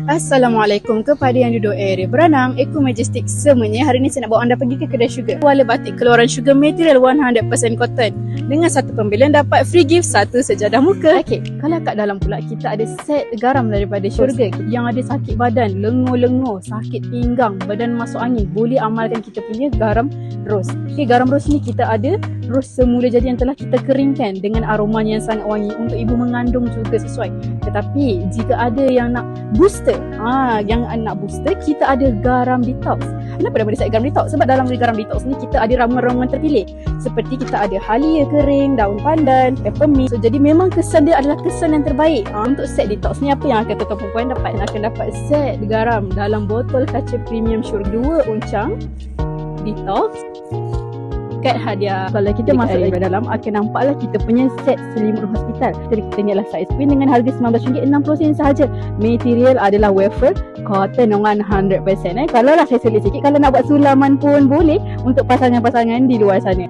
Assalamualaikum kepada yang duduk area Beranang, Eco Majestic semuanya. Hari ni saya nak bawa anda pergi ke kedai sugar. Wala batik keluaran sugar material 100% cotton. Dengan satu pembelian dapat free gift satu sejadah muka. Okey, kalau kat dalam pula kita ada set garam daripada syurga. Yang ada sakit badan, lengur-lengur, sakit pinggang, badan masuk angin, boleh amalkan kita punya garam rose. Okey, garam rose ni kita ada rose semula jadi yang telah kita keringkan dengan aromanya yang sangat wangi untuk ibu mengandung juga sesuai. Tetapi jika ada yang nak booster, yang nak booster, kita ada garam detox. Kenapa nama dia garam detox? Sebab dalam garam detox ni kita ada ramuan-ramuan terpilih. Seperti kita ada halia kering, daun pandan, peppermint. So, jadi memang kesan dia adalah kesan yang terbaik. Untuk set detox ni apa yang akan tuan-tuan perempuan dapat? Akan dapat set garam dalam botol kaca premium syurga 2 uncang detox. Kad hadiah. Kalau kita masuk ke dalam akan nampaklah kita punya set selimut hospital. Jadi kita ni adalah saiz queen dengan harga RM19.60 sahaja. Material adalah wafer cotton 100%. Kalau lah saya selit sikit, kalau nak buat sulaman pun boleh untuk pasangan-pasangan di luar sana.